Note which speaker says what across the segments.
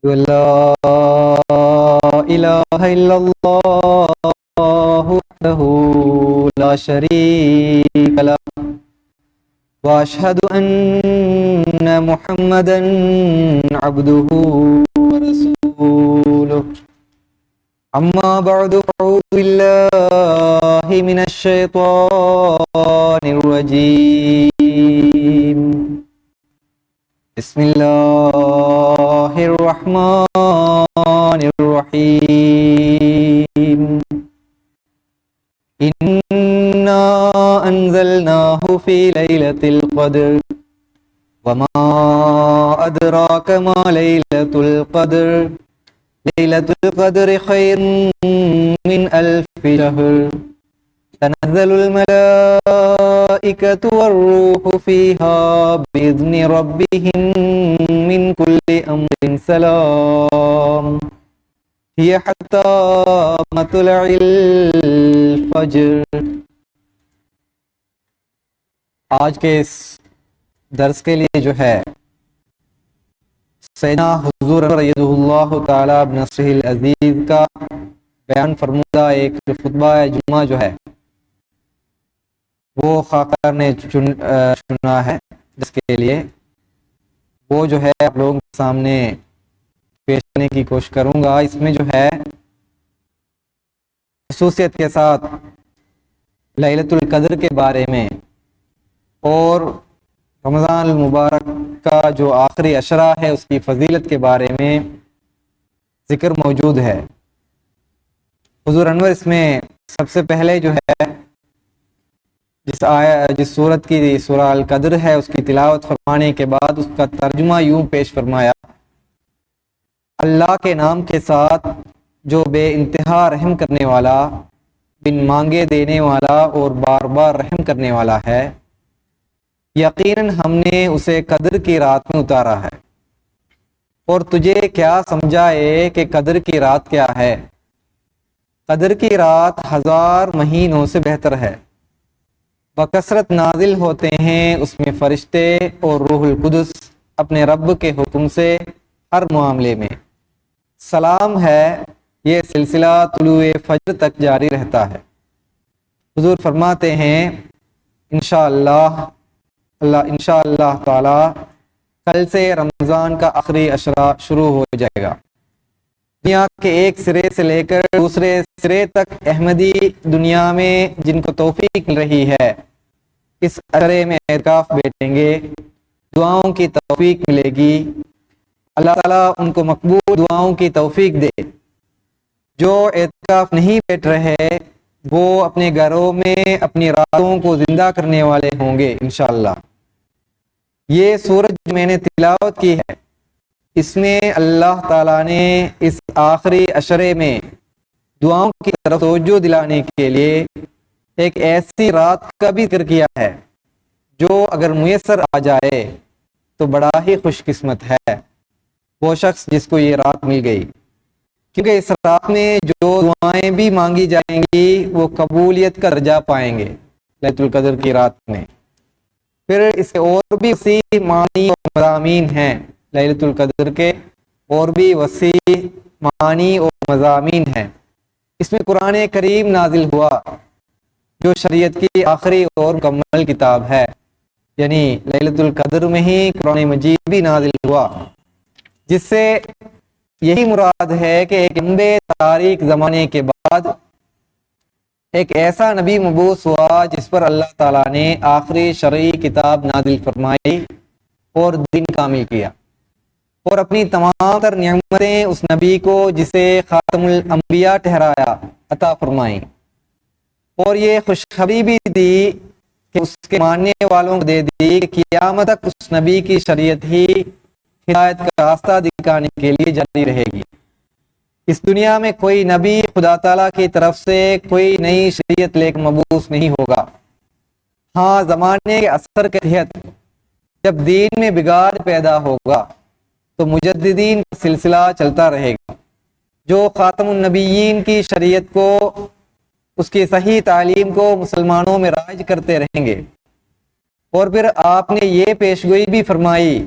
Speaker 1: لا إله إلا الله وحده لا شريك له وأشهد أن محمدا عبده ورسوله أما بعد فأعوذ بالله من الشيطان الرجيم بسم الله الرحمن الرحيم إنا أنزلناه في ليلة القدر وما أدراك ما ليلة القدر ليلة القدر خير من ألف شهر تنزل الملائكة والروح فيها بإذن ربهم من كل أمر سلام هي حتى مطلع الفجر۔ آج کے اس درس کے لیے جو ہے سیدنا حضور رضی اللہ تعالیٰ بنصرہ العزیز کا بیان فرمودہ ایک خطبہ جمعہ جو ہے وہ خاکار نے چنا ہے، جس کے لیے وہ جو ہے آپ لوگوں کے سامنے پیش کرنے کی کوشش کروں گا۔ اس میں جو ہے خصوصیت کے ساتھ لیلۃ القدر کے بارے میں اور رمضان المبارک کا جو آخری عشرہ ہے اس کی فضیلت کے بارے میں ذکر موجود ہے۔ حضور انور اس میں سب سے پہلے جو ہے جس سورت کی سورہ القدر ہے اس کی تلاوت فرمانے کے بعد اس کا ترجمہ یوں پیش فرمایا: اللہ کے نام کے ساتھ جو بے انتہا رحم کرنے والا، بن مانگے دینے والا اور بار بار رحم کرنے والا ہے۔ یقیناً ہم نے اسے قدر کی رات میں اتارا ہے، اور تجھے کیا سمجھائے کہ قدر کی رات کیا ہے؟ قدر کی رات 1000 مہینوں سے بہتر ہے۔ بکثرت نازل ہوتے ہیں اس میں فرشتے اور روح القدس اپنے رب کے حکم سے ہر معاملے میں۔ سلام ہے، یہ سلسلہ طلوع فجر تک جاری رہتا ہے۔ حضور فرماتے ہیں انشاءاللہ تعالی کل سے رمضان کا آخری عشرہ شروع ہو جائے گا۔ دنیا کے ایک سرے سے لے کر دوسرے سرے تک احمدی دنیا میں جن کو توفیق مل رہی ہے اس عشرے میں اعتکاف بیٹھیں گے، دعاؤں کی توفیق ملے گی۔ اللہ تعالیٰ ان کو مقبول دعاؤں کی توفیق دے۔ جو اعتکاف نہیں بیٹھ رہے وہ اپنے گھروں میں اپنی راتوں کو زندہ کرنے والے ہوں گے انشاءاللہ۔ یہ سورت جو میں نے تلاوت کی ہے اس میں اللہ تعالیٰ نے اس آخری عشرے میں دعاؤں کی طرف توجہ دلانے کے لیے ایک ایسی رات کا بھی ذکر کیا ہے جو اگر میسر آ جائے تو بڑا ہی خوش قسمت ہے وہ شخص جس کو یہ رات مل گئی، کیونکہ اس رات میں جو دعائیں بھی مانگی جائیں گی وہ قبولیت کا درجہ پائیں گے لیلۃ القدر کی رات میں۔ پھر اس کے اور بھی وسیع معنی اور مضامین ہیں، لیلۃ القدر کے اور بھی وسیع معانی اور مضامین ہیں۔ اس میں قرآن کریم نازل ہوا جو شریعت کی آخری اور مکمل کتاب ہے، یعنی لیلۃ القدر میں ہی قرآن مجید بھی نازل ہوا، جس سے یہی مراد ہے کہ ایک لمبے تاریک زمانے کے بعد ایک ایسا نبی مبعوث ہوا جس پر اللہ تعالیٰ نے آخری شرعی کتاب نازل فرمائی اور دین کامل کیا، اور اپنی تمام تر نعمتیں اس نبی کو جسے خاتم الانبیاء ٹھہرایا عطا فرمائیں، اور یہ خوشخبری بھی دی کہ اس کے ماننے والوں کو دے دی کہ قیامت تک اس نبی کی شریعت ہی ہدایت کا راستہ دکھانے کے لیے جاری رہے گی۔ اس دنیا میں کوئی نبی خدا تعالیٰ کی طرف سے کوئی نئی شریعت لے کر مبعوث نہیں ہوگا۔ ہاں، زمانے کے اثر کے تحت جب دین میں بگاڑ پیدا ہوگا تو مجددین کا سلسلہ چلتا رہے گا جو خاتم النبیین کی شریعت کو، اس کی صحیح تعلیم کو مسلمانوں میں رائج کرتے رہیں گے۔ اور پھر آپ نے یہ پیشگوئی بھی فرمائی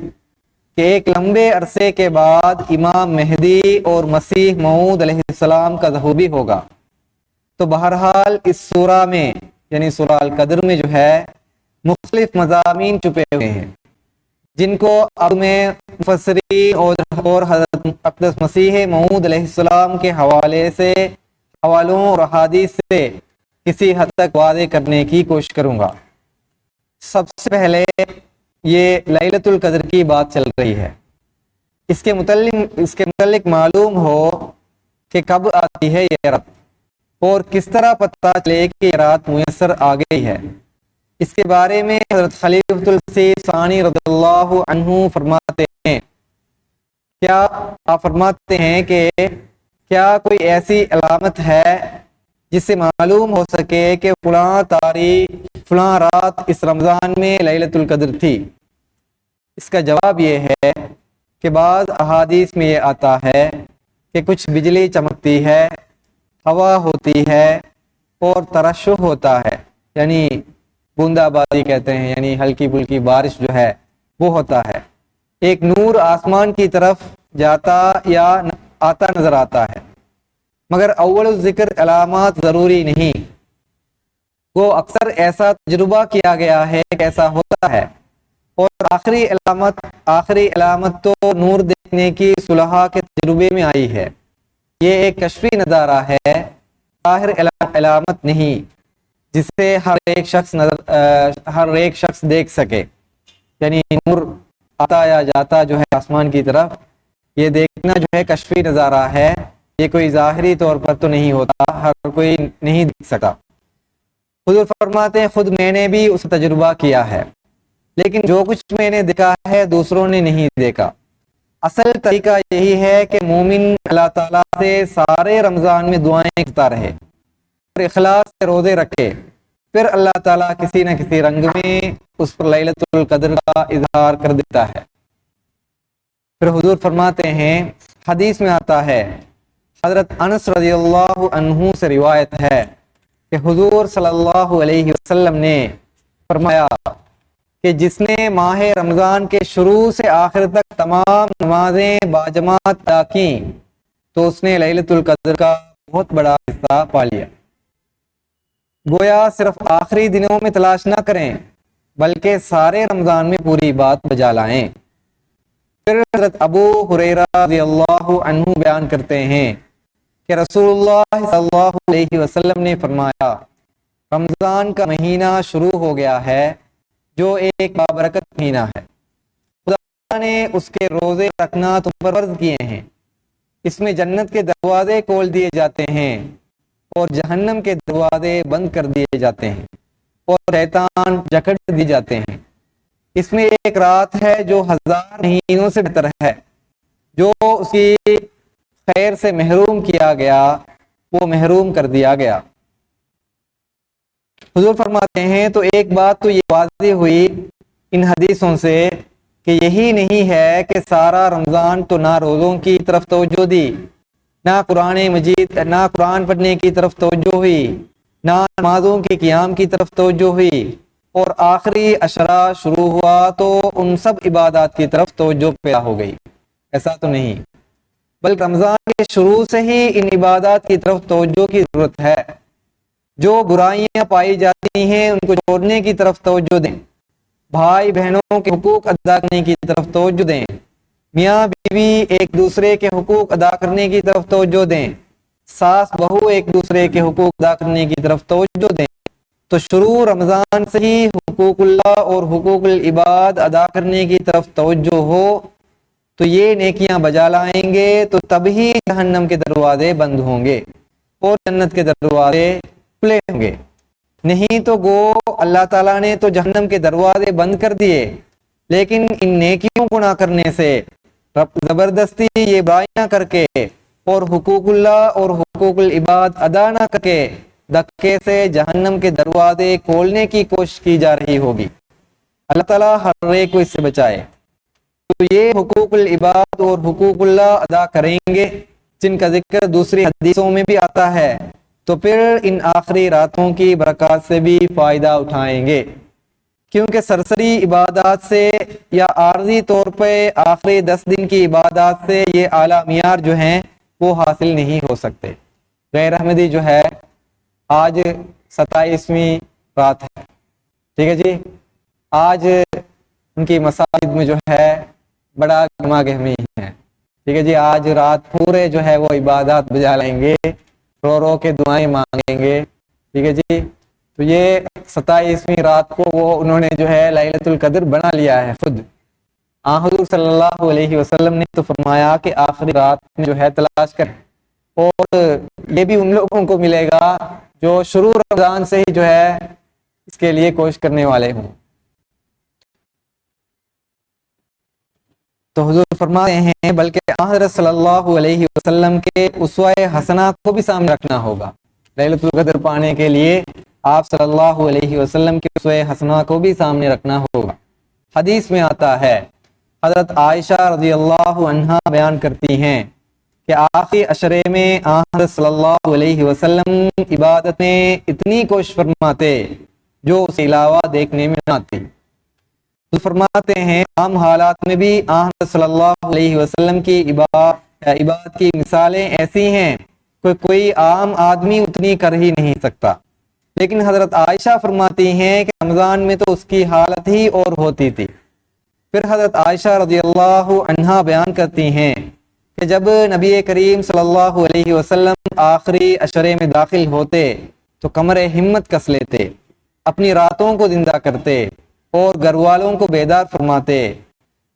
Speaker 1: کہ ایک لمبے عرصے کے بعد امام مہدی اور مسیح موعود علیہ السلام کا ظہور بھی ہوگا۔ تو بہرحال اس سورہ میں یعنی سورہ القدر میں جو ہے مختلف مضامین چھپے ہوئے ہیں، جن کو اب میں مفسرین اور حضرت اقدس مسیح موعود علیہ السلام کے حوالوں اور احادیث سے کسی حد تک واضح کرنے کی کوشش کروں گا۔ سب سے پہلے یہ لیلۃ القدر کی بات چل رہی ہے، اس کے متعلق معلوم ہو کہ کب آتی ہے یہ رات اور کس طرح پتہ چلے کہ یہ رات میسر آ گئی ہے۔ اس کے بارے میں حضرت خلیفۃ المسیح ثانی رضی اللہ عنہ فرماتے ہیں، آپ فرماتے ہیں کہ کیا کوئی ایسی علامت ہے جس سے معلوم ہو سکے کہ فلاں تاریخ فلاں رات اس رمضان میں لیلۃ القدر تھی؟ اس کا جواب یہ ہے کہ بعض احادیث میں یہ آتا ہے کہ کچھ بجلی چمکتی ہے، ہوا ہوتی ہے اور ترشح ہوتا ہے، یعنی بوندا باری کہتے ہیں، یعنی ہلکی پھلکی بارش جو ہے وہ ہوتا ہے۔ ایک نور آسمان کی طرف جاتا یا آتا نظر آتا ہے، مگر اول الذکر علامات ضروری نہیں، وہ اکثر ایسا تجربہ کیا گیا ہے کہ ایسا ہوتا ہے۔ اور آخری علامت تو نور دیکھنے کی صلحاء کے تجربے میں آئی ہے، یہ ایک کشفی نظارہ ہے، ظاہر علامت نہیں جسے ہر ایک شخص دیکھ سکے، یعنی نور آتا یا جاتا جو ہے آسمان کی طرف، یہ دیکھنا جو ہے کشفی نظارہ ہے، یہ کوئی ظاہری طور پر تو نہیں ہوتا، ہر کوئی نہیں دیکھ سکتا۔ حضور فرماتے ہیں خود میں نے بھی اس تجربہ کیا ہے، لیکن جو کچھ میں نے دیکھا ہے دوسروں نے نہیں دیکھا۔ اصل طریقہ یہی ہے کہ مومن اللہ تعالیٰ سے سارے رمضان میں دعائیں کرتا رہے اور اخلاص سے روزے رکھے، پھر اللہ تعالیٰ کسی نہ کسی رنگ میں اس پر لیلۃ القدر کا اظہار کر دیتا ہے۔ پھر حضور فرماتے ہیں، حدیث میں آتا ہے، حضرت انس رضی اللہ عنہ سے روایت ہے کہ حضور صلی اللہ علیہ وسلم نے فرمایا کہ جس نے ماہ رمضان کے شروع سے آخر تک تمام نمازیں باجماعت ادا کیں تو اس نے لیلۃ القدر کا بہت بڑا حصہ پا لیا۔ گویا صرف آخری دنوں میں تلاش نہ کریں بلکہ سارے رمضان میں پوری بات بجا لائیں۔ پھر حضرت ابو ہریرہ رضی اللہ عنہ بیان کرتے ہیں کہ رسول اللہ صلی اللہ علیہ وسلم نے فرمایا، رمضان کا مہینہ شروع ہو گیا ہے جو ایک بابرکت مہینہ ہے، خدا نے اس کے روزے رکھنا تم پر فرض کیے ہیں، اس میں جنت کے دروازے کھول دیے جاتے ہیں اور جہنم کے دروازے بند کر دیے جاتے ہیں اور شیطان جکڑ دی جاتے ہیں۔ اس میں ایک رات ہے جو 1000 مہینوں سے بہتر ہے، جو اس کی خیر سے محروم کیا گیا وہ محروم کر دیا گیا۔ حضور فرماتے ہیں تو ایک بات تو یہ واضح ہوئی ان حدیثوں سے کہ یہی نہیں ہے کہ سارا رمضان تو نہ روزوں کی طرف توجہ دی، نہ قرآن پڑھنے کی طرف توجہ ہوئی، نہ نمازوں کے قیام کی طرف توجہ ہوئی، اور آخری عشرہ شروع ہوا تو ان سب عبادات کی طرف توجہ پیدا ہو گئی۔ ایسا تو نہیں، بلکہ رمضان کے شروع سے ہی ان عبادات کی طرف توجہ کی ضرورت ہے۔ جو برائیاں پائی جاتی ہیں ان کو چھوڑنے کی طرف توجہ دیں، بھائی بہنوں کے حقوق ادا کرنے کی طرف توجہ دیں، میاں بیوی ایک دوسرے کے حقوق ادا کرنے کی طرف توجہ دیں، ساس بہو ایک دوسرے کے حقوق ادا کرنے کی طرف توجہ دیں۔ تو شروع رمضان سے ہی حقوق اللہ اور حقوق العباد ادا کرنے کی طرف توجہ ہو تو یہ نیکیاں بجا لائیں گے، تو تبھی جہنم کے دروازے بند ہوں گے اور جنت کے دروازے کھلے ہوں گے۔ نہیں تو گو اللہ تعالیٰ نے تو جہنم کے دروازے بند کر دیے، لیکن ان نیکیوں کو نہ کرنے سے زبردستی یہ برائیاں کر کے اور حقوق اللہ اور حقوق العباد ادا نہ کر کے دھکے سے جہنم کے دروازے کھولنے کی کوشش کی جا رہی ہوگی۔ اللہ تعالیٰ ہر ایک کو اس سے بچائے۔ تو یہ حقوق العباد اور حقوق اللہ ادا کریں گے جن کا ذکر دوسری حدیثوں میں بھی آتا ہے، تو پھر ان آخری راتوں کی برکات سے بھی فائدہ اٹھائیں گے۔ کیونکہ سرسری عبادات سے یا عارضی طور پہ آخری 10 دن کی عبادات سے یہ اعلیٰ معیار جو ہیں وہ حاصل نہیں ہو سکتے۔ غیر احمدی جو ہے آج 27ویں رات ہے، ٹھیک ہے جی، آج ان کی مساجد میں جو ہے بڑا گہما گہمی ہے، ٹھیک ہے جی، آج رات پورے جو ہے وہ عبادات بجا لیں گے، رو رو کے دعائیں مانگیں گے، ٹھیک ہے جی۔ تو یہ 27ویں رات کو وہ انہوں نے جو ہے لیلۃ القدر بنا لیا ہے خود۔ حضور صلی اللہ علیہ وسلم نے تو فرمایا کہ آخری رات میں جو ہے تلاش کر، اور یہ بھی ان لوگوں کو ملے گا جو شروع رمضان سے ہی جو ہے اس کے لیے کوشش کرنے والے ہوں۔ تو حضور فرماتے ہیں بلکہ حضرت صلی اللہ علیہ وسلم کے اسوہ حسنہ کو بھی سامنے رکھنا ہوگا۔ لیلۃ القدر پانے کے لیے آپ صلی اللہ علیہ وسلم کے اسوہ حسنہ کو بھی سامنے رکھنا ہوگا۔ حدیث میں آتا ہے، حضرت عائشہ رضی اللہ عنہا بیان کرتی ہیں کہ آخری عشرے میں حضرت صلی اللہ علیہ وسلم عبادت میں اتنی کوشش فرماتے جو اس کے علاوہ دیکھنے میں نہ آتی۔ تو فرماتے ہیں عام حالات میں بھی حضرت صلی اللہ علیہ وسلم کی عبادت کی مثالیں ایسی ہیں کہ کوئی عام آدمی اتنی کر ہی نہیں سکتا، لیکن حضرت عائشہ فرماتی ہیں کہ رمضان میں تو اس کی حالت ہی اور ہوتی تھی۔ پھر حضرت عائشہ رضی اللہ عنہا بیان کرتی ہیں کہ جب نبی کریم صلی اللہ علیہ وسلم آخری عشرے میں داخل ہوتے تو کمر ہمت کس لیتے، اپنی راتوں کو زندہ کرتے اور گھر والوں کو بیدار فرماتے۔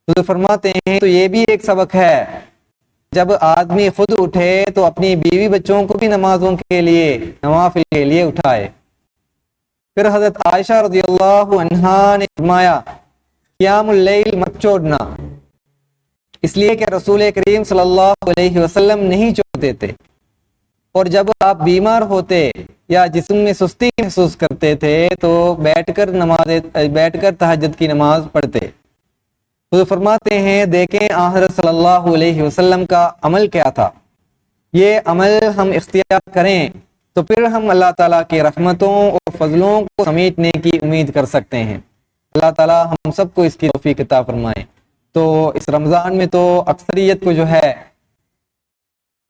Speaker 1: تو فرماتے ہیں تو یہ بھی ایک سبق ہے، جب آدمی خود اٹھے تو اپنی بیوی بچوں کو بھی نمازوں کے لیے، نوافل کے لیے اٹھائے۔ پھر حضرت عائشہ رضی اللہ عنہا نے فرمایا قیام اللیل مت چھوڑنا، اس لیے کہ رسول کریم صلی اللہ علیہ وسلم نہیں چھوڑتے تھے، اور جب آپ بیمار ہوتے یا جسم میں سستی محسوس کرتے تھے تو بیٹھ کر تہجد کی نماز پڑھتے۔ تو فرماتے ہیں دیکھیں حضرت صلی اللہ علیہ وسلم کا عمل کیا تھا، یہ عمل ہم اختیار کریں تو پھر ہم اللہ تعالیٰ کی رحمتوں اور فضلوں کو سمیٹنے کی امید کر سکتے ہیں۔ اللہ تعالیٰ ہم سب کو اس کی توفیق عطا فرمائے۔ تو اس رمضان میں تو اکثریت کو جو ہے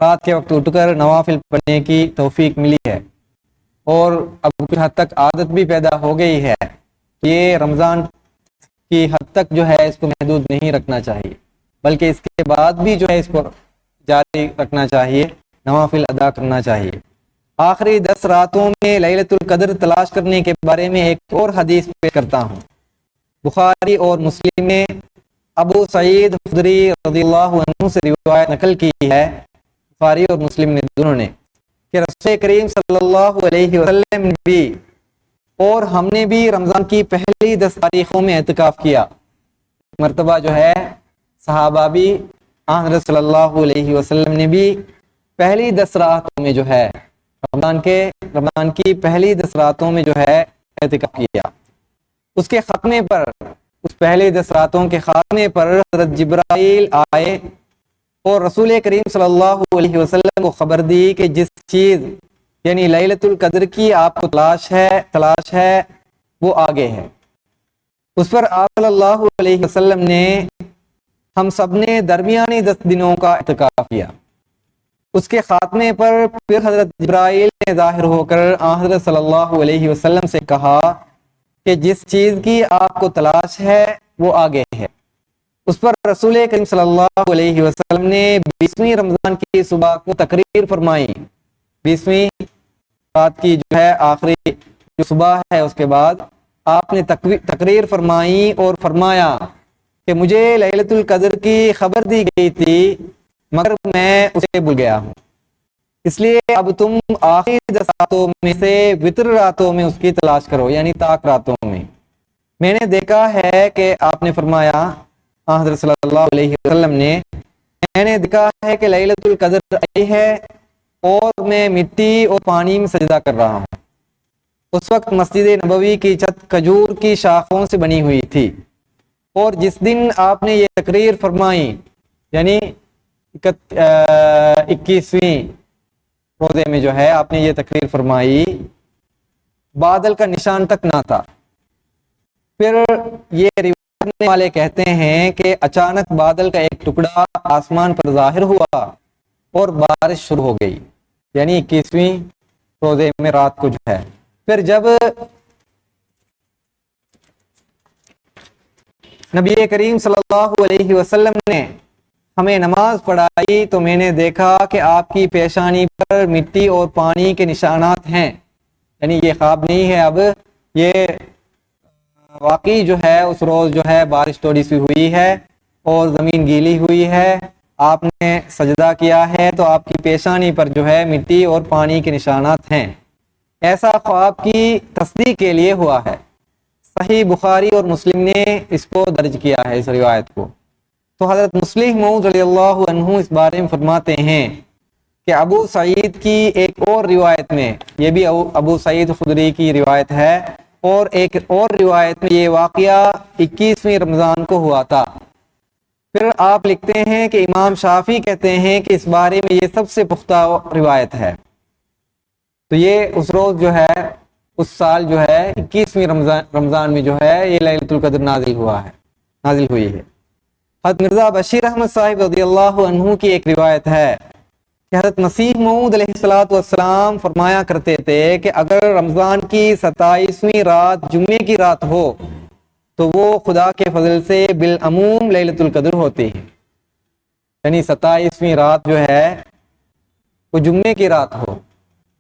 Speaker 1: رات کے وقت اٹھ کر نوافل پڑھنے کی توفیق ملی ہے، اور اب کچھ حد تک عادت بھی پیدا ہو گئی ہے۔ یہ رمضان کی حد تک جو ہے اس کو محدود نہیں رکھنا چاہیے، بلکہ اس کے بعد بھی جو ہے اس کو جاری رکھنا چاہیے، نوافل ادا کرنا چاہیے۔ آخری 10 راتوں میں لیلۃ القدر تلاش کرنے کے بارے میں ایک اور حدیث پیش کرتا ہوں۔ بخاری اور مسلم میں ابو سعید خدری رضی اللہ عنہ سے روایت نقل کی ہے، بخاری اور مسلم نے دونوں نے، کہ رسول کریم صلی اللہ علیہ وسلم نے بھی اور ہم نے بھی رمضان کی پہلی 10 تاریخوں میں اعتکاف کیا۔ مرتبہ جو ہے صحابہ بھی حضرت صلی اللہ علیہ وسلم نے بھی پہلی 10 راتوں میں جو ہے رمضان کی پہلی 10 راتوں میں جو ہے اعتکاف کیا۔ اس کے خاتمے پر، اس پہلی 10 راتوں کے خاتمے پر حضرت جبرائیل آئے اور رسول کریم صلی اللہ علیہ وسلم کو خبر دی کہ جس چیز یعنی لیلۃ القدر کی آپ کو تلاش ہے وہ آگے ہے۔ اس پر آپ صلی اللہ علیہ وسلم نے ہم سب نے درمیانی 10 دنوں کا اعتکاف کیا۔ اس کے خاتمے پر پھر حضرت جبرائیل نے ظاہر ہو کر حضرت صلی اللہ علیہ وسلم سے کہا کہ جس چیز کی آپ کو تلاش ہے وہ آگے ہے۔ اس پر رسول کریم صلی اللہ علیہ وسلم نے 20ویں رمضان کی صبح کو تقریر فرمائی۔ 20ویں رات کی جو ہے آخری جو صبح ہے اس کے بعد آپ نے تقریر فرمائی اور فرمایا کہ مجھے لیلۃ القدر کی خبر دی گئی تھی مگر میں اسے بھول گیا ہوں، اس لیے اب تم آخری 10 راتوں میں سے وتر راتوں میں اس کی تلاش کرو، یعنی طاق راتوں میں۔ میں نے دیکھا ہے کہ آپ نے فرمایا حضرت صلی اللہ علیہ وسلم نے، میں نے دیکھا ہے کہ لیلۃ القدر آئی ہے اور میں مٹی اور پانی میں سجدہ کر رہا ہوں۔ اس وقت مسجد نبوی کی چھت کھجور کی شاخوں سے بنی ہوئی تھی، اور جس دن آپ نے یہ تقریر فرمائی یعنی 21ویں روزے میں جو ہے آپ نے یہ تقریر فرمائی، بادل کا نشان تک نہ تھا۔ پھر یہ روایت کرنے والے کہتے ہیں کہ اچانک بادل کا ایک ٹکڑا آسمان پر ظاہر ہوا اور بارش شروع ہو گئی، یعنی 21ویں روزے میں رات کو جو ہے۔ پھر جب نبی کریم صلی اللہ علیہ وسلم نے ہمیں نماز پڑھائی تو میں نے دیکھا کہ آپ کی پیشانی پر مٹی اور پانی کے نشانات ہیں، یعنی یہ خواب نہیں ہے، اب یہ واقعی جو ہے اس روز جو ہے بارش تھوڑی سی ہوئی ہے اور زمین گیلی ہوئی ہے، آپ نے سجدہ کیا ہے تو آپ کی پیشانی پر جو ہے مٹی اور پانی کے نشانات ہیں۔ ایسا خواب کی تصدیق کے لیے ہوا ہے۔ صحیح بخاری اور مسلم نے اس کو درج کیا ہے، اس روایت کو۔ تو حضرت مسلم موعود رضی اللہ عنہ اس بارے میں فرماتے ہیں کہ ابو سعید کی ایک اور روایت میں، یہ بھی ابو سعید خدری کی روایت ہے، اور ایک اور روایت میں یہ واقعہ 21ویں رمضان کو ہوا تھا۔ پھر آپ لکھتے ہیں کہ امام شافعی کہتے ہیں کہ اس بارے میں یہ سب سے پختہ روایت ہے۔ تو یہ اس روز جو ہے، اس سال جو ہے 21ویں رمضان میں جو ہے یہ لیلۃ القدر نازل ہوئی ہے۔ حضرت مرزا بشیر احمد صاحب رضی اللہ عنہ کی ایک روایت ہے کہ حضرت مسیح موعود علیہ السلام فرمایا کرتے تھے کہ اگر رمضان کی 27ویں رات جمعے کی رات ہو تو وہ خدا کے فضل سے بالعموم لیلۃ القدر ہوتی ہے، یعنی 27ویں رات جو ہے وہ جمعے کی رات ہو۔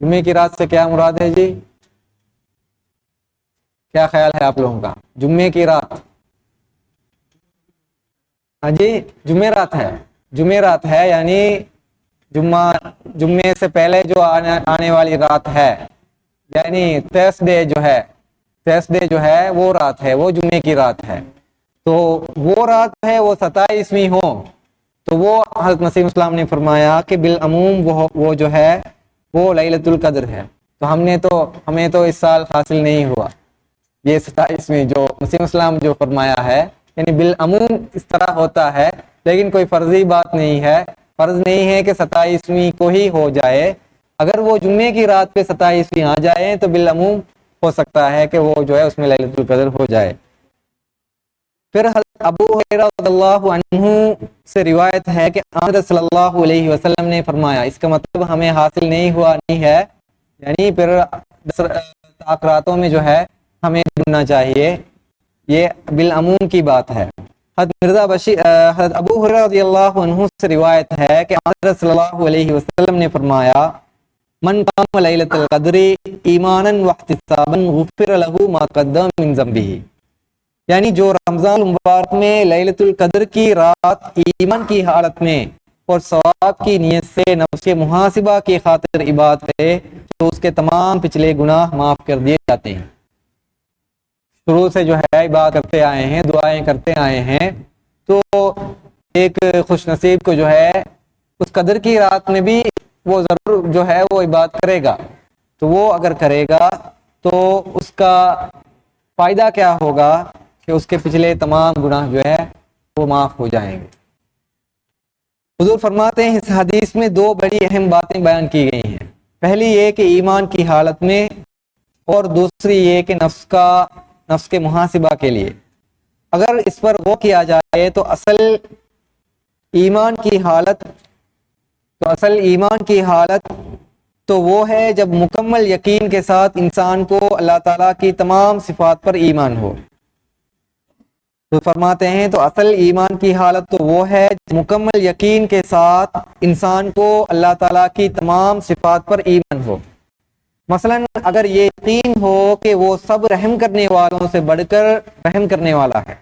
Speaker 1: جمعے کی رات سے کیا مراد ہے جی؟ کیا خیال ہے آپ لوگوں کا؟ جمعے کی رات، ہاں جی جمعرات ہے، یعنی جمعے سے پہلے جو آنے والی رات ہے، یعنی تھرسڈے جو ہے وہ رات ہے، وہ جمعے کی رات ہے۔ تو وہ رات ہے وہ 27ویں ہو تو وہ حضرت مسیح اسلام نے فرمایا کہ بالعموم وہ جو ہے وہ لیلۃ القدر ہے۔ تو ہمیں تو اس سال حاصل نہیں ہوا یہ 27ویں جو مسیح اسلام جو فرمایا ہے، یعنی بالعموم اس طرح ہوتا ہے، لیکن کوئی فرضی بات نہیں ہے، فرض نہیں ہے کہ 27ویں کو ہی ہو جائے۔ اگر وہ جمعے کی رات پہ 27ویں آ جائے تو بالعموم ہو سکتا ہے کہ وہ جو ہے اس میں لیلۃ القدر ہو جائے۔ پھر حضرت ابو ہریرہ رضی اللہ عنہ سے روایت ہے کہ حضرت صلی اللہ علیہ وسلم نے فرمایا، اس کا مطلب ہمیں حاصل نہیں ہوا نہیں ہے، یعنی پھر تاخراتوں میں جو ہے ہمیں ڈھونڈنا چاہیے، یہ بالعموم کی بات ہے۔ حضرت ابو ہریرہ رضی اللہ عنہ سے روایت ہے کہ حضرت صلی اللہ علیہ وسلم نے فرمایا، من قام لیلۃ القدر ایمانا واحتسابا غفر له ما قدم من ذنبہ، یعنی جو رمضان المبارک میں لیلۃ القدر کی رات ایمان کی حالت میں اور ثواب کی نیت سے نفس کے محاسبہ کی خاطر عبادت کرے تو اس کے تمام پچھلے گناہ معاف کر دیے جاتے ہیں۔ شروع سے جو ہے عبادت کرتے آئے ہیں، دعائیں کرتے آئے ہیں، تو ایک خوش نصیب کو جو ہے اس قدر کی رات میں بھی وہ ضرور جو ہے وہ عبادت کرے گا، تو وہ اگر کرے گا تو اس کا فائدہ کیا ہوگا کہ اس کے پچھلے تمام گناہ جو ہے وہ معاف ہو جائیں گے۔ حضور فرماتے ہیں اس حدیث میں دو بڑی اہم باتیں بیان کی گئی ہیں، پہلی یہ کہ ایمان کی حالت میں، اور دوسری یہ کہ نفس کے محاسبہ کے لیے۔ اگر اس پر غور کیا جائے تو اصل ایمان کی حالت تو وہ ہے جب مکمل یقین کے ساتھ انسان کو اللہ تعالیٰ کی تمام صفات پر ایمان ہو۔ تو فرماتے ہیں تو اصل ایمان کی حالت تو وہ ہے مکمل یقین کے ساتھ انسان کو اللہ تعالیٰ کی تمام صفات پر ایمان ہو۔ مثلا اگر یہ یقین ہو کہ وہ سب رحم کرنے والوں سے بڑھ کر رحم کرنے والا ہے،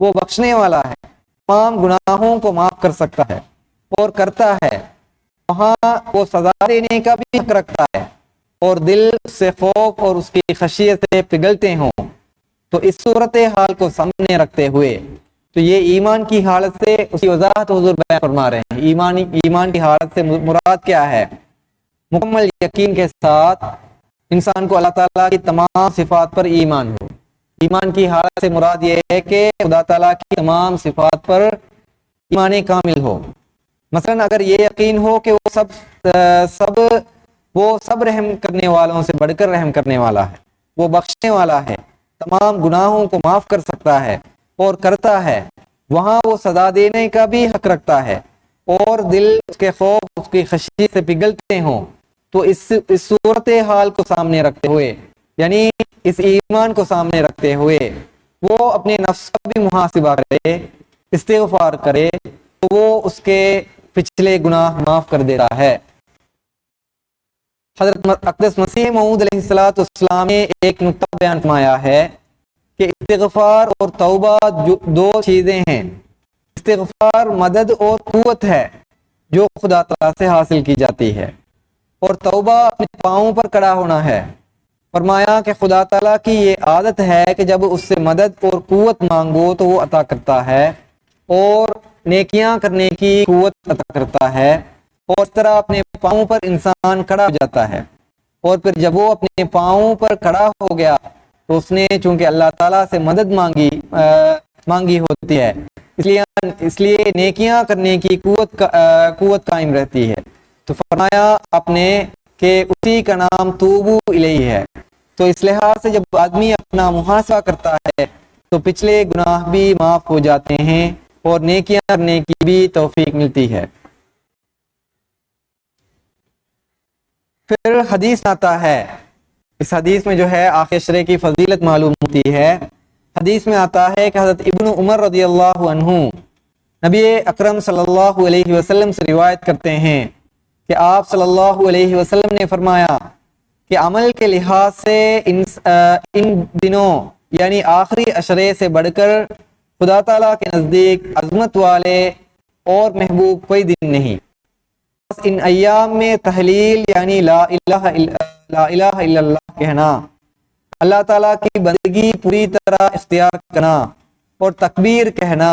Speaker 1: وہ بخشنے والا ہے، تمام گناہوں کو معاف کر سکتا ہے اور کرتا ہے، وہاں وہ سزا دینے کا بھی حق رکھتا ہے، اور دل سے خوف اور اس کی خشیت سے پگھلتے ہوں، تو اس صورتحال کو سامنے رکھتے ہوئے تو یہ ایمان کی حالت سے اس کی وضاحت حضور بیان فرما رہے ہیں۔ ایمان کی حالت سے مراد کیا ہے؟ مکمل یقین کے ساتھ انسان کو اللہ تعالیٰ کی تمام صفات پر ایمان ہو۔ ایمان کی حالت سے مراد یہ ہے کہ خدا تعالیٰ کی تمام صفات پر ایمان کامل ہو۔ مثلا اگر یہ یقین ہو کہ وہ سب رحم کرنے والوں سے بڑھ کر رحم کرنے والا ہے، وہ بخشنے والا ہے، تمام گناہوں کو معاف کر سکتا ہے اور کرتا ہے، وہاں وہ سزا دینے کا بھی حق رکھتا ہے، اور دل اس کے خوف اس کی خشیت سے پگھلتے ہوں، تو اس صورت حال کو سامنے رکھتے ہوئے، یعنی اس ایمان کو سامنے رکھتے ہوئے وہ اپنے نفس کا بھی محاسبہ کرے، استغفار کرے، تو وہ اس کے پچھلے گناہ معاف کر دیتا ہے۔ حضرت اقدس مسیح موعود علیہ السلام نے ایک نقطہ بیان فرمایا ہے کہ استغفار اور توبہ دو چیزیں ہیں۔ استغفار مدد اور قوت ہے جو خدا تعالیٰ سے حاصل کی جاتی ہے، اور توبہ اپنے پاؤں پر کھڑا ہونا ہے۔ فرمایا کہ خدا تعالیٰ کی یہ عادت ہے کہ جب اس سے مدد اور قوت مانگو تو وہ عطا کرتا ہے، اور نیکیاں کرنے کی قوت عطا کرتا ہے، اور اس طرح اپنے پاؤں پر انسان کھڑا ہو جاتا ہے۔ اور پھر جب وہ اپنے پاؤں پر کھڑا ہو گیا تو اس نے چونکہ اللہ تعالیٰ سے مدد مانگی ہوتی ہے، اس لیے نیکیاں کرنے کی قوت قائم رہتی ہے۔ تو فرمایا آپ نے کہ اسی کا نام توبو الیہ ہے۔ تو اس لحاظ سے جب آدمی اپنا محاسبہ کرتا ہے تو پچھلے گناہ بھی معاف ہو جاتے ہیں اور نیکیاں کرنے کی بھی توفیق ملتی ہے۔ پھر حدیث آتا ہے، اس حدیث میں جو ہے آخر عشرے کی فضیلت معلوم ہوتی ہے۔ حدیث میں آتا ہے کہ حضرت ابن عمر رضی اللہ عنہ نبی اکرم صلی اللہ علیہ وسلم سے روایت کرتے ہیں کہ آپ صلی اللہ علیہ وسلم نے فرمایا کہ عمل کے لحاظ سے ان دنوں یعنی آخری عشرے سے بڑھ کر خدا تعالیٰ کے نزدیک عظمت والے اور محبوب کوئی دن نہیں۔ ان ایام میں تحلیل یعنی لا الہ الا اللہ کہنا، اللہ تعالیٰ کی بندگی پوری طرح اختیار کرنا، اور تکبیر کہنا،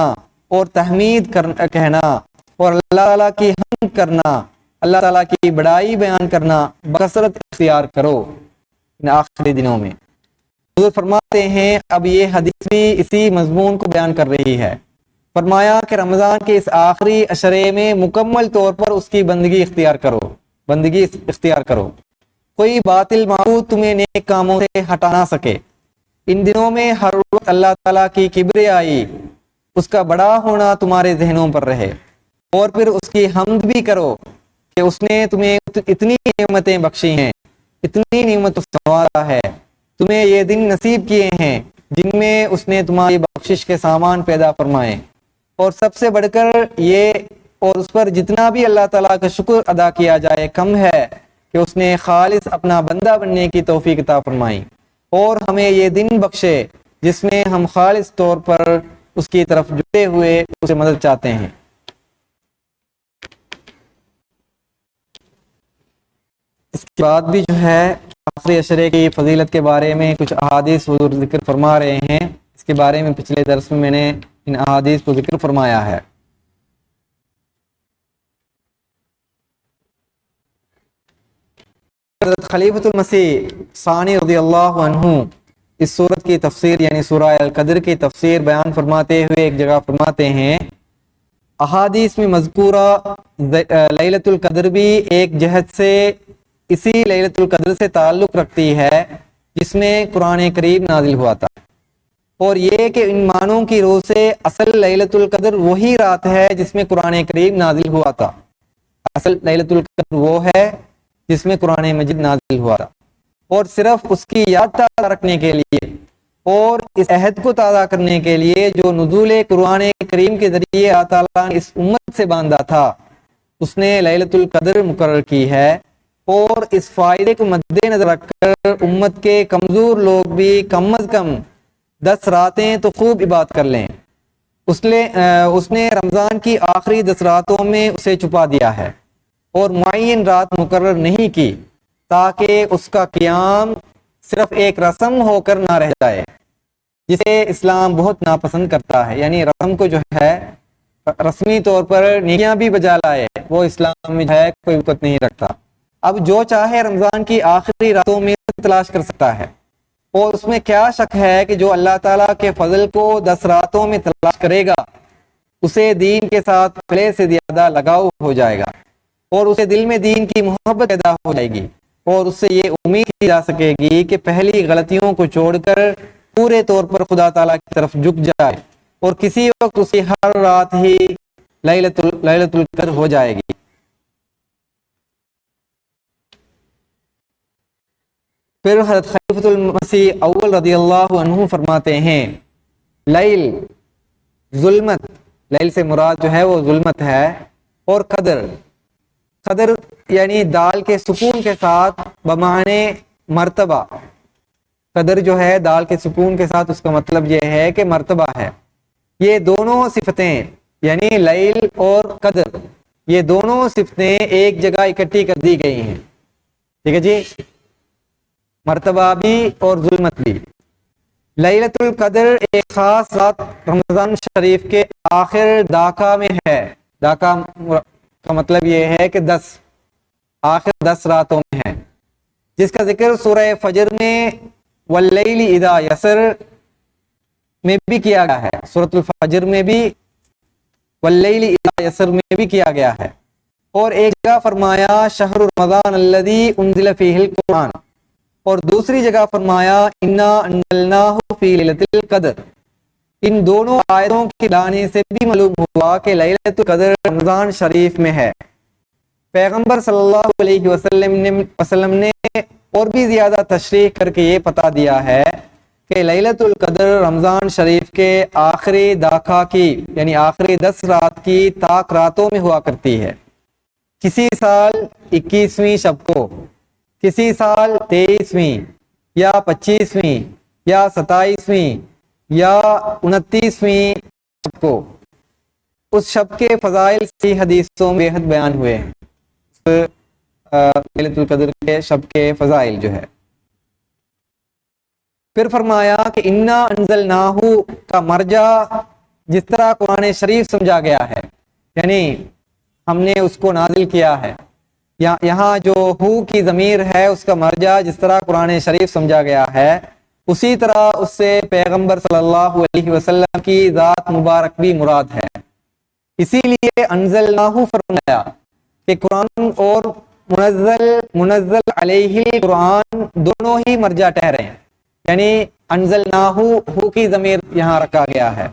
Speaker 1: اور تحمید کہنا، اور اللہ تعالیٰ کی حمد کرنا، اللہ تعالیٰ کی بڑائی بیان کرنا بکثرت اختیار کرو ان آخری دنوں میں۔ حضور فرماتے ہیں اب یہ حدیث بھی اسی مضمون کو بیان کر رہی ہے۔ فرمایا کہ رمضان کے اس آخری عشرے میں مکمل طور پر اس کی بندگی اختیار کرو، کوئی باطل معبود تمہیں نیک کاموں سے ہٹا نہ سکے۔ ان دنوں میں ہر وقت اللہ تعالیٰ کی کبریائی، اس کا بڑا ہونا تمہارے ذہنوں پر رہے، اور پھر اس کی حمد بھی کرو کہ اس نے تمہیں اتنی نعمتیں بخشی ہیں، اتنی نعمتوں سے نوازا ہے، تمہیں یہ دن نصیب کیے ہیں جن میں اس نے تمہاری بخشش کے سامان پیدا فرمائے، اور سب سے بڑھ کر یہ اور اس پر جتنا بھی اللہ تعالیٰ کا شکر ادا کیا جائے کم ہے کہ اس نے خالص اپنا بندہ بننے کی توفیق عطا فرمائی، اور ہمیں یہ دن بخشے جس میں ہم خالص طور پر اس کی طرف جڑے ہوئے اسے مدد چاہتے ہیں۔ اس کے بعد بھی جو ہے آخری عشرے کی فضیلت کے بارے میں کچھ احادیث حضور ذکر فرما رہے ہیں۔ اس کے بارے میں پچھلے درس میں نے ان احادیث کو ذکر فرمایا ہے۔ حضرت خلیفۃ المسیح ثانی رضی اللہ عنہ اس سورت کی تفسیر یعنی سورہ القدر کی تفسیر بیان فرماتے ہوئے ایک جگہ فرماتے ہیں احادیث میں مذکورہ لیلۃ القدر بھی ایک جہت سے اسی لیلۃ القدر سے تعلق رکھتی ہے جس میں قرآن کریم نازل ہوا تھا، اور یہ کہ ان معنوں کی روح سے اصل لیلۃ القدر وہی رات ہے جس میں قرآن کریم نازل ہوا تھا۔ اصل لیلۃ القدر وہ ہے جس میں قرآن مجید نازل ہوا تھا، اور صرف اس کی یاد تازہ رکھنے کے لیے اور اس عہد کو تازہ کرنے کے لیے جو نزول قرآن کریم کے ذریعے اللہ تعالیٰ نے اس امت سے باندھا تھا، اس نے لیلۃ القدر مقرر کی ہے، اور اس فائدے کو مد نظر رکھ کر امت کے کمزور لوگ بھی کم از کم 10 راتیں تو خوب عبادت کر لیں۔ اس نے رمضان کی آخری 10 راتوں میں اسے چھپا دیا ہے اور معین رات مقرر نہیں کی تاکہ اس کا قیام صرف ایک رسم ہو کر نہ رہ جائے جسے اسلام بہت ناپسند کرتا ہے، یعنی رسم کو جو ہے رسمی طور پر نیکیاں بھی بجا لائے وہ اسلام میں جو ہے کوئی وقت نہیں رکھتا۔ اب جو چاہے رمضان کی آخری راتوں میں تلاش کر سکتا ہے، اور اس میں کیا شک ہے کہ جو اللہ تعالیٰ کے فضل کو 10 راتوں میں تلاش کرے گا اسے دین کے ساتھ پہلے سے زیادہ لگاؤ ہو جائے گا، اور اسے دل میں دین کی محبت پیدا ہو جائے گی، اور اس سے یہ امید کی جا سکے گی کہ پہلی غلطیوں کو چھوڑ کر پورے طور پر خدا تعالیٰ کی طرف جھک جائے اور کسی وقت اس کی ہر رات ہی لیلۃ القدر ہو جائے گی۔ پھر حضرت خلیفۃ المسیح اول رضی اللہ عنہ فرماتے ہیں لیل ظلمت، لیل سے مراد جو ہے وہ ظلمت ہے، اور قدر یعنی دال کے سکون کے ساتھ بمعنی مرتبہ، قدر جو ہے دال کے سکون کے ساتھ اس کا مطلب یہ ہے کہ مرتبہ ہے۔ یہ دونوں صفتیں یعنی لیل اور قدر، یہ دونوں صفتیں ایک جگہ اکٹھی کر دی گئی ہیں، ٹھیک ہے جی، مرتبہ بھی اور ظلمت بھی۔ لیلۃ القدر ایک خاص رات رمضان شریف کے آخر داکا میں ہے، داکا کا مطلب یہ ہے کہ آخر 10 راتوں میں ہے، جس کا ذکر سورہ فجر میں واللیل اذا یسر میں بھی کیا گیا ہے، سورۃ الفجر میں بھی واللیل اذا یسر میں بھی کیا گیا ہے، اور ایک جگہ فرمایا شہر رمضان الذی انزل فیہ القرآن، اور دوسری جگہ فرمایا انا انزلناہ فی لیلۃ القدر۔ ان دونوں آیتوں کے لانے سے بھی معلوم ہوا کہ لیلۃ القدر رمضان شریف میں ہے۔ پیغمبر صلی اللہ علیہ وسلم نے اور بھی زیادہ تشریح کر کے یہ بتا دیا ہے کہ لیلۃ القدر رمضان شریف کے آخری داکا کی یعنی آخری 10 رات کی طاق راتوں میں ہوا کرتی ہے، کسی سال 21ویں شب کو، کسی سال 23ویں یا 25ویں یا 27ویں یا 29ویں شب کو۔ اس شب کے فضائل سی حدیثوں میں بے حد بیان ہوئے ہیں، لیلۃ القدر کے شب کے فضائل جو ہے۔ پھر فرمایا کہ انا انزلناہ کا مرجع جس طرح قرآن شریف سمجھا گیا ہے، یعنی ہم نے اس کو نازل کیا ہے، یہاں جو ہو کی ضمیر ہے اس کا مرجع جس طرح قرآن شریف سمجھا گیا ہے، اسی طرح اس سے پیغمبر صلی اللہ علیہ وسلم کی ذات مبارک بھی مراد ہے۔ اسی لیے انزلناہ فرمایا کہ قرآن اور منزل علیہ القرآن دونوں ہی مرجع ٹھہرے ہیں، یعنی انزلناہ ہو کی ضمیر یہاں رکھا گیا ہے،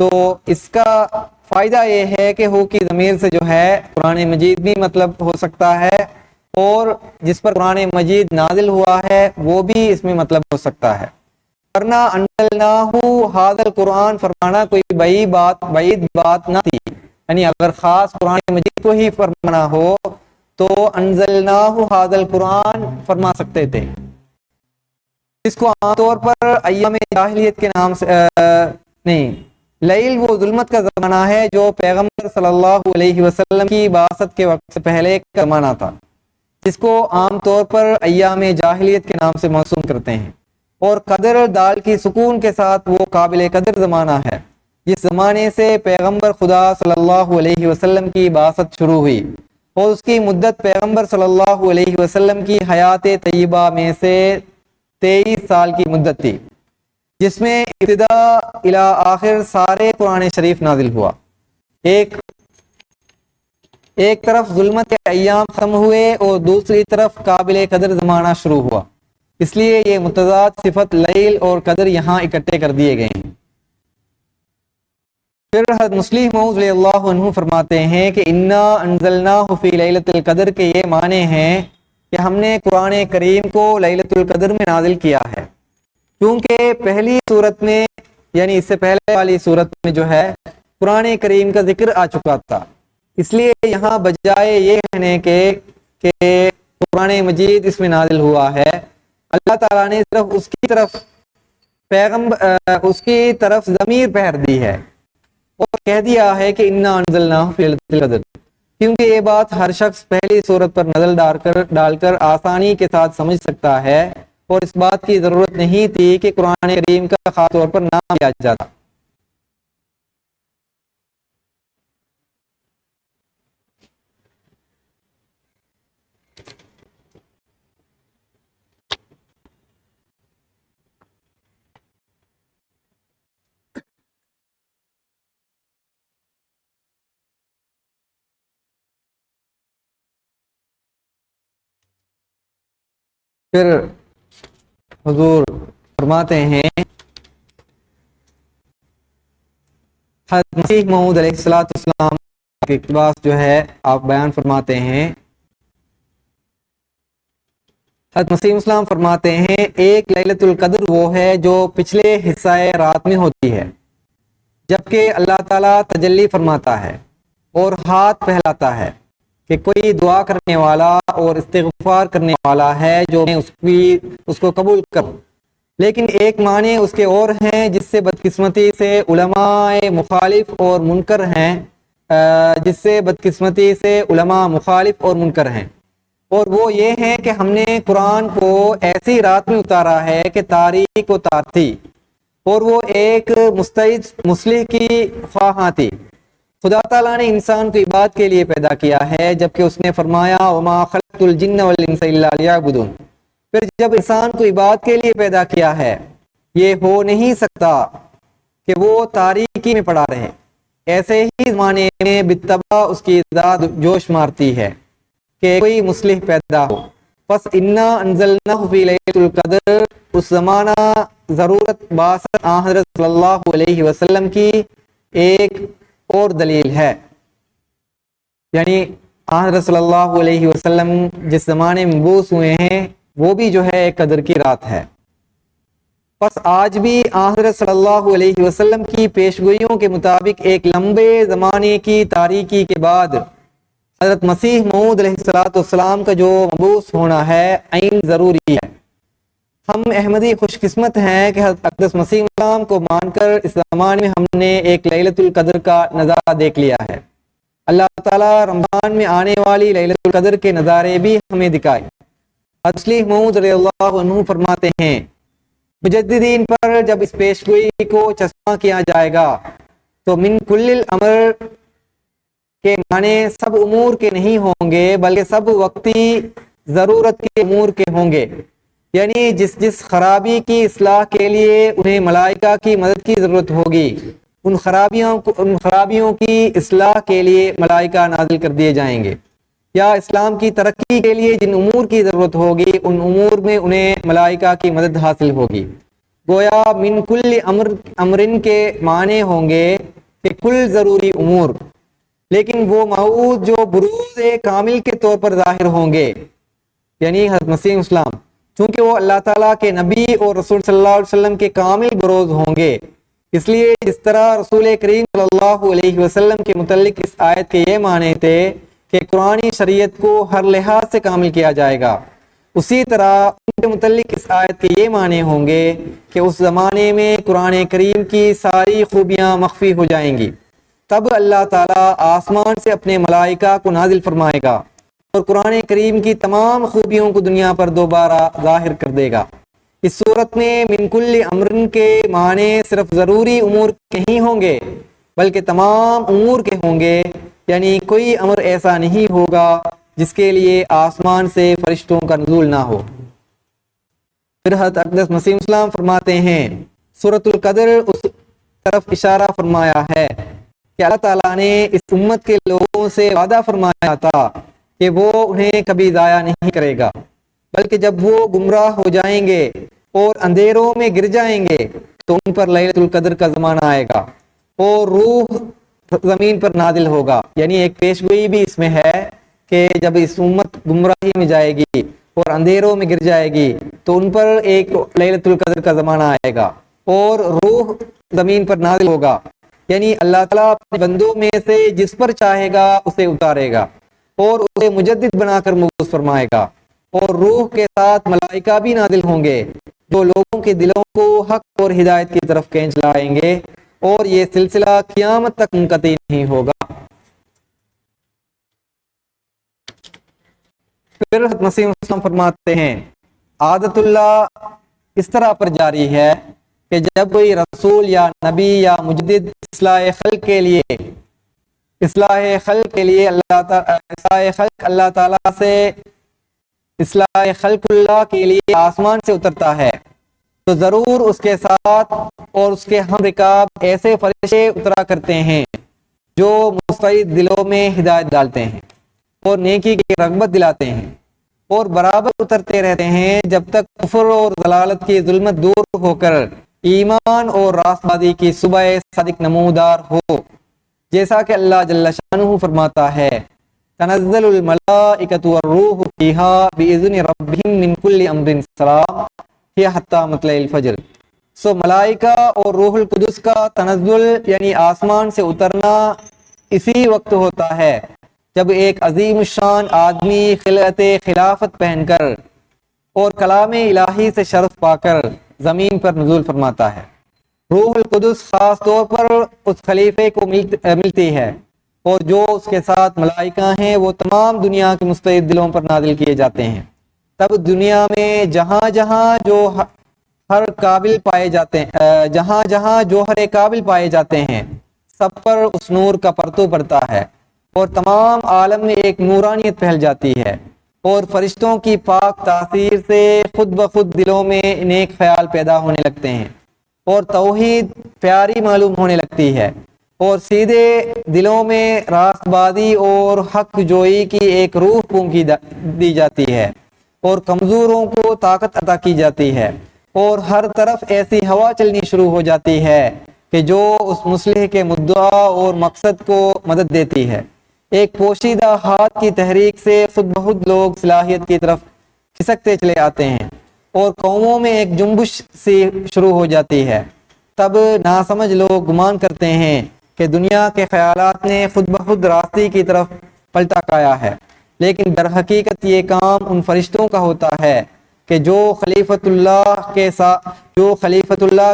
Speaker 1: تو اس کا فائدہ یہ ہے کہ ہو کی ضمیر سے جو ہے قرآن مجید بھی مطلب ہو سکتا ہے، اور جس پر قرآن مجید نازل ہوا ہے وہ بھی اس میں مطلب ہو سکتا ہے، ورنہ انزلناہ ھذا القرآن فرمانا کوئی بعید بات نہ تھی، یعنی اگر خاص قرآن مجید کو ہی فرمانا ہو تو انزلناہ ھذا القرآن فرما سکتے تھے، اس کو عام طور پر ایام جاہلیت کے نام سے نہیں، لیل وہ ظلمت کا زمانہ ہے جو پیغمبر صلی اللہ علیہ وسلم کی بعثت کے وقت سے پہلے کا زمانہ تھا، جس کو عام طور پر ایام جاہلیت کے نام سے موسوم کرتے ہیں، اور قدر دال کی سکون کے ساتھ وہ قابل قدر زمانہ ہے جس زمانے سے پیغمبر خدا صلی اللہ علیہ وسلم کی بعثت شروع ہوئی، اور اس کی مدت پیغمبر صلی اللہ علیہ وسلم کی حیات طیبہ میں سے 23 سال کی مدت تھی، جس میں ابتدا الی آخر سارے قرآن شریف نازل ہوا۔ ایک طرف ظلمت کے ایام ختم ہوئے اور دوسری طرف قابل قدر زمانہ شروع ہوا، اس لیے یہ متضاد صفت لیل اور قدر یہاں اکٹھے کر دیے گئے ہیں۔ پھر حضرت مسلم موعود رضی اللہ عنہ فرماتے ہیں کہ انا انزلناہ فی لیلۃ القدر کے یہ معنی ہیں کہ ہم نے قرآن کریم کو لیلۃ القدر میں نازل کیا ہے، کیونکہ پہلی صورت میں یعنی اس سے پہلے والی صورت میں جو ہے قرآن کریم کا ذکر آ چکا تھا، اس لیے یہاں بجائے یہ کہنے کے کہ قرآن مجید اس میں نازل ہوا ہے، اللہ تعالیٰ نے صرف اس کی طرف ضمیر پہر دی ہے اور کہہ دیا ہے کہ انا انزلناہ فی لیلۃ القدر، کیونکہ یہ بات ہر شخص پہلی صورت پر نظر ڈال کر آسانی کے ساتھ سمجھ سکتا ہے، اور اس بات کی ضرورت نہیں تھی کہ قرآن کریم کا خاص طور پر نام لیا جاتا۔ پھر حضور فرماتے ہیں حضرت مسیح موعود علیہ السلام کے اقتباس جو ہے آپ بیان فرماتے ہیں، حضرت مسیح السلام فرماتے ہیں ایک لیلۃ القدر وہ ہے جو پچھلے حصہ رات میں ہوتی ہے، جبکہ اللہ تعالیٰ تجلی فرماتا ہے اور ہاتھ پھیلاتا ہے کہ کوئی دعا کرنے والا اور استغفار کرنے والا ہے جو میں اس کو قبول کروں، لیکن ایک معنی اس کے اور ہیں جس سے بدقسمتی سے علماء مخالف اور منکر ہیں، اور وہ یہ ہیں کہ ہم نے قرآن کو ایسی رات میں اتارا ہے کہ تاریک و تار تھی اور وہ ایک مستعد مصلح کی خواہاں تھی۔ خدا تعالیٰ نے انسان کو عبادت کے لیے پیدا کیا ہے، جبکہ اس نے فرمایا وما خلقت الجن والانس الا لیعبدون۔ پھر جب انسان کو عبادت کے لیے پیدا کیا ہے، یہ ہو نہیں سکتا کہ وہ تاریکی میں پڑا رہے، ایسے ہی زمانے میں بالطبع اس کی ذات جوش مارتی ہے کہ کوئی مصلح پیدا ہو۔ پس انا انزلناہ فی لیلۃ القدر اس زمانہ ضرورت باثر آن حضرت صلی اللہ علیہ وسلم کی ایک اور دلیل ہے، یعنی آن حضرت صلی اللہ علیہ وسلم جس زمانے میں مبعوث ہوئے ہیں وہ بھی جو ہے ایک قدر کی رات ہے۔ پس آج بھی آن حضرت صلی اللہ علیہ وسلم کی پیشگوئیوں کے مطابق ایک لمبے زمانے کی تاریکی کے بعد حضرت مسیح موعود علیہ السلام کا جو مبعوث ہونا ہے عین ضروری ہے۔ ہم احمدی خوش قسمت ہیں کہ حضرت اقدس مسیح السلام کو مان کر اس زمانے میں ہم نے ایک لیلۃ القدر کا نظارہ دیکھ لیا ہے۔ اللہ تعالیٰ رمضان میں آنے والی لیلۃ القدر کے نظارے بھی ہمیں دکھائے۔ حضرت مسیح موعود رضی اللہ عنہ فرماتے ہیں مجددین پر جب اس پیشگوئی کو چسپاں کیا جائے گا تو من کل الامر کے معنی سب امور کے نہیں ہوں گے بلکہ سب وقتی ضرورت کے امور کے ہوں گے، یعنی جس خرابی کی اصلاح کے لیے انہیں ملائکہ کی مدد کی ضرورت ہوگی ان خرابیوں کی اصلاح کے لیے ملائکہ نازل کر دیے جائیں گے، یا اسلام کی ترقی کے لیے جن امور کی ضرورت ہوگی ان امور میں انہیں ملائکہ کی مدد حاصل ہوگی۔ گویا من کل امرن کے معنی ہوں گے کہ کل ضروری امور، لیکن وہ موعود جو بروز کامل کے طور پر ظاہر ہوں گے، یعنی حضرت مسیح اسلام، چونکہ وہ اللہ تعالیٰ کے نبی اور رسول صلی اللہ علیہ وسلم کے کامل بروز ہوں گے، اس لیے جس طرح رسول کریم صلی اللہ علیہ وسلم کے متعلق اس آیت کے یہ معنی تھے کہ قرآنی شریعت کو ہر لحاظ سے کامل کیا جائے گا، اسی طرح ان کے متعلق اس آیت کے یہ معنی ہوں گے کہ اس زمانے میں قرآن کریم کی ساری خوبیاں مخفی ہو جائیں گی، تب اللہ تعالیٰ آسمان سے اپنے ملائکہ کو نازل فرمائے گا اور قرآن کریم کی تمام خوبیوں کو دنیا پر دوبارہ ظاہر کر دے گا۔ اس صورت میں من کل امرن کے معنی صرف ضروری امور کے نہیں ہوں گے بلکہ تمام امور کے ہوں گے، یعنی کوئی امر ایسا نہیں ہوگا جس کے لیے آسمان سے فرشتوں کا نزول نہ ہو۔ پھر حضرت اقدس مسیح السلام فرماتے ہیں سورۃ القدر اس طرف اشارہ فرمایا ہے کہ اللہ تعالیٰ نے اس امت کے لوگوں سے وعدہ فرمایا تھا کہ وہ انہیں کبھی ضائع نہیں کرے گا، بلکہ جب وہ گمراہ ہو جائیں گے اور اندھیروں میں گر جائیں گے تو ان پر لیلۃ القدر کا زمانہ آئے گا اور روح زمین پر نازل ہوگا، یعنی ایک پیشگوئی بھی اس میں ہے کہ جب اس امت گمراہی میں جائے گی اور اندھیروں میں گر جائے گی تو ان پر ایک لیلۃ القدر کا زمانہ آئے گا اور روح زمین پر نازل ہوگا، یعنی اللہ تعالیٰ اپنے بندوں میں سے جس پر چاہے گا اسے اتارے گا اور اسے مجدد بنا کر مبعوث فرمائے گا، اور روح کے ساتھ ملائکہ بھی نازل ہوں گے جو لوگوں کے دلوں کو حق اور ہدایت کی طرف کھینچ لائیں گے، اور یہ سلسلہ قیامت تک منقطع نہیں ہوگا۔ پھر حضرت مسیح السلام فرماتے ہیں عادت اللہ اس طرح پر جاری ہے کہ جب کوئی رسول یا نبی یا مجدد اصلاح خلق کے لیے اللہ تعالیٰ سے اصلاح خلق اللہ کے لیے آسمان سے اترتا ہے تو ضرور اس کے ساتھ اور اس کے ہم رکاب ایسے فرشتے اترا کرتے ہیں جو مستعد دلوں میں ہدایت ڈالتے ہیں اور نیکی کی رغبت دلاتے ہیں، اور برابر اترتے رہتے ہیں جب تک کفر اور ضلالت کی ظلمت دور ہو کر ایمان اور راستبازی کی صبح صادق نمودار ہو، جیسا کہ اللہ جل شانہ فرماتا ہے تنزل الملائکۃ والروح فیہا بإذن ربہم من کل امر سلام ہی حتی مطلع الفجر۔ سو ملائکہ اور روح القدس کا تنزل یعنی آسمان سے اترنا اسی وقت ہوتا ہے جب ایک عظیم الشان آدمی خلعت خلافت پہن کر اور کلام الہی سے شرف پا کر زمین پر نزول فرماتا ہے۔ روح القدس خاص طور پر اس خلیفے کو ملتی ہے، اور جو اس کے ساتھ ملائکہ ہیں وہ تمام دنیا کے مستعد دلوں پر نازل کیے جاتے ہیں۔ تب دنیا میں جہاں جہاں جو ہر قابل پائے جاتے ہیں جہاں جہاں جوہر قابل پائے جاتے ہیں سب پر اس نور کا پرتو پڑتا ہے، اور تمام عالم میں ایک نورانیت پھیل جاتی ہے، اور فرشتوں کی پاک تاثیر سے خود بخود دلوں میں نیک خیال پیدا ہونے لگتے ہیں، اور توحید پیاری معلوم ہونے لگتی ہے، اور سیدھے دلوں میں راست بازی اور حق جوئی کی ایک روح پھونکی دی جاتی ہے، اور کمزوروں کو طاقت عطا کی جاتی ہے، اور ہر طرف ایسی ہوا چلنی شروع ہو جاتی ہے کہ جو اس مصلح کے مدعا اور مقصد کو مدد دیتی ہے۔ ایک پوشیدہ ہاتھ کی تحریک سے خود بخود لوگ صلاحیت کی طرف کھسکتے چلے آتے ہیں، اور قوموں میں ایک جنبش سی شروع ہو جاتی ہے۔ تب ناسمجھ لوگ گمان کرتے ہیں کہ دنیا کے خیالات نے خود بخود راستے کی طرف پلٹا کھایا ہے، لیکن در حقیقت یہ کام ان فرشتوں کا ہوتا ہے کہ جو خلیفۃ اللہ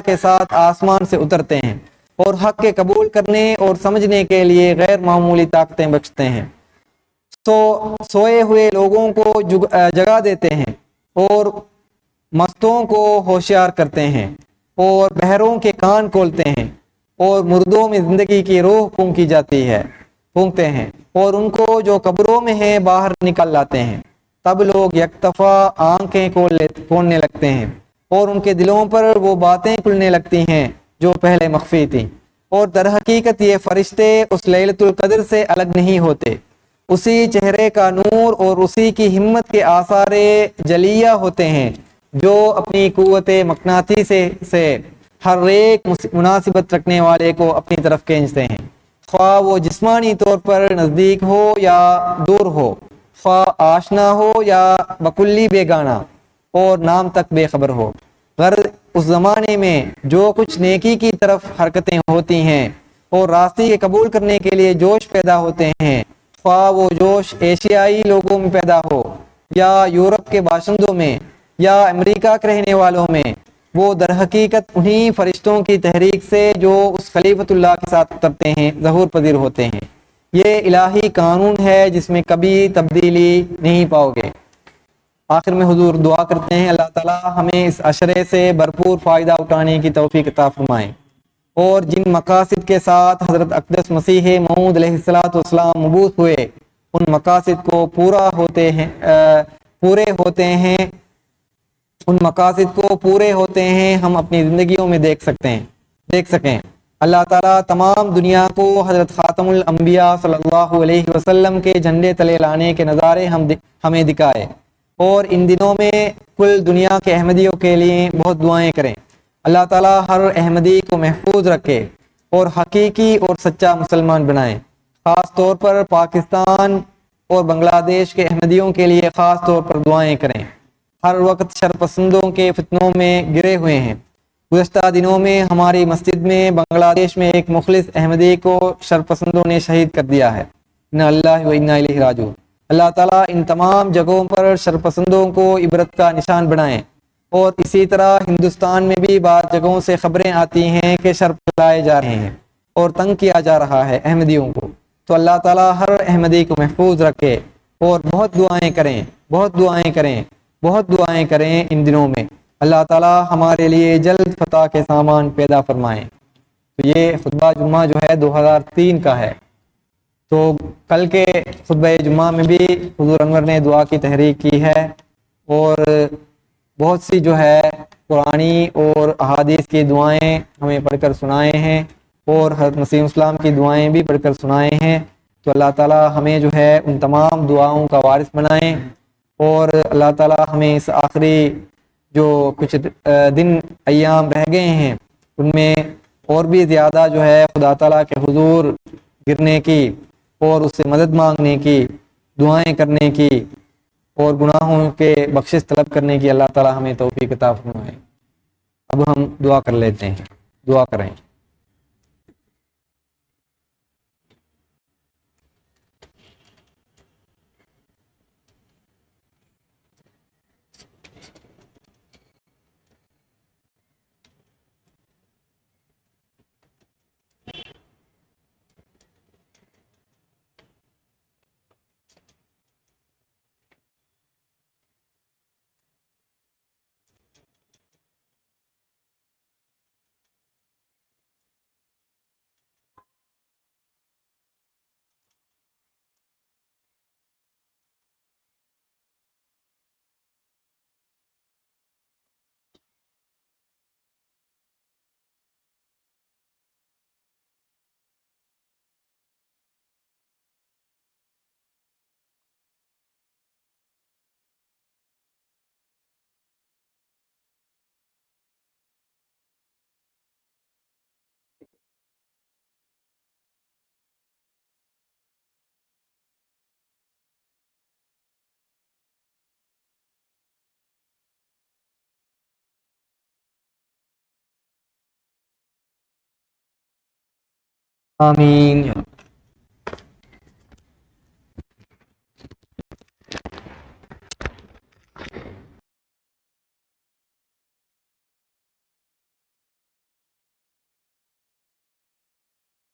Speaker 1: کے ساتھ آسمان سے اترتے ہیں اور حق کے قبول کرنے اور سمجھنے کے لیے غیر معمولی طاقتیں بخشتے ہیں۔ سوئے ہوئے لوگوں کو جگا دیتے ہیں، اور مستوں کو ہوشیار کرتے ہیں، اور بہروں کے کان کھولتے ہیں، اور مردوں میں زندگی کی روح پھونکتے ہیں، اور ان کو جو قبروں میں ہیں باہر نکال لاتے ہیں۔ تب لوگ یکطفا آنکھیں کھولنے لگتے ہیں، اور ان کے دلوں پر وہ باتیں کھلنے لگتی ہیں جو پہلے مخفی تھیں، اور در حقیقت یہ فرشتے اس لیلۃ القدر سے الگ نہیں ہوتے، اسی چہرے کا نور اور اسی کی ہمت کے آثار جلیہ ہوتے ہیں جو اپنی قوت مقناطیس سے ہر ایک مناسبت رکھنے والے کو اپنی طرف کھینچتے ہیں، خواہ وہ جسمانی طور پر نزدیک ہو یا دور ہو، خواہ آشنا ہو یا بکلی بیگانہ اور نام تک بے خبر ہو۔ غرض اس زمانے میں جو کچھ نیکی کی طرف حرکتیں ہوتی ہیں اور راستے کے قبول کرنے کے لیے جوش پیدا ہوتے ہیں، خواہ وہ جوش ایشیائی لوگوں میں پیدا ہو یا یورپ کے باشندوں میں یا امریکہ کے رہنے والوں میں، وہ در حقیقت انہی فرشتوں کی تحریک سے جو اس خلیفۃ اللہ کے ساتھ اترتے ہیں ظہور پذیر ہوتے ہیں۔ یہ الہی قانون ہے جس میں کبھی تبدیلی نہیں پاؤ گے۔ آخر میں حضور دعا کرتے ہیں اللہ تعالیٰ ہمیں اس عشرے سے بھرپور فائدہ اٹھانے کی توفیق عطا فرمائیں، اور جن مقاصد کے ساتھ حضرت اقدس مسیح موعود علیہ السلام مبعوث ہوئے ان مقاصد کو پورے ہوتے ہیں ہم اپنی زندگیوں میں دیکھ سکیں۔ اللہ تعالیٰ تمام دنیا کو حضرت خاتم الانبیاء صلی اللہ علیہ وسلم کے جھنڈے تلے لانے کے نظارے ہمیں دکھائے، اور ان دنوں میں کل دنیا کے احمدیوں کے لیے بہت دعائیں کریں۔ اللہ تعالیٰ ہر احمدی کو محفوظ رکھے اور حقیقی اور سچا مسلمان بنائیں۔ خاص طور پر پاکستان اور بنگلہ دیش کے احمدیوں کے لیے خاص طور پر دعائیں کریں، ہر وقت شرپسندوں کے فتنوں میں گرے ہوئے ہیں۔ گزشتہ دنوں میں ہماری مسجد میں بنگلہ دیش میں ایک مخلص احمدی کو شرپسندوں نے شہید کر دیا ہے۔ انا اللہ و انا الیہ راجعون۔ اللہ تعالیٰ ان تمام جگہوں پر شرپسندوں کو عبرت کا نشان بنائیں، اور اسی طرح ہندوستان میں بھی بعض جگہوں سے خبریں آتی ہیں کہ شر پھیلائے جا رہے ہیں اور تنگ کیا جا رہا ہے احمدیوں کو۔ تو اللہ تعالیٰ ہر احمدی کو محفوظ رکھے، اور بہت دعائیں کریں ان دنوں میں۔ اللہ تعالیٰ ہمارے لیے جلد فتح کے سامان پیدا فرمائیں۔ تو یہ خطبہ جمعہ جو ہے 2003 کا ہے۔ تو کل کے خطبہ جمعہ میں بھی حضور انور نے دعا کی تحریک کی ہے، اور بہت سی جو ہے قرآنی اور احادیث کی دعائیں ہمیں پڑھ کر سنائے ہیں، اور حضرت مسیح اسلام کی دعائیں بھی پڑھ کر سنائے ہیں۔ تو اللہ تعالیٰ ہمیں جو ہے ان تمام دعاؤں کا وارث بنائیں، اور اللہ تعالیٰ ہمیں اس آخری جو کچھ دن ایام رہ گئے ہیں ان میں اور بھی زیادہ جو ہے خدا تعالیٰ کے حضور گرنے کی اور اس سے مدد مانگنے کی، دعائیں کرنے کی اور گناہوں کے بخشش طلب کرنے کی اللہ تعالیٰ ہمیں توفیق عطا فرمائے۔ اب ہم دعا کر لیتے ہیں، دعا کریں۔ آمین۔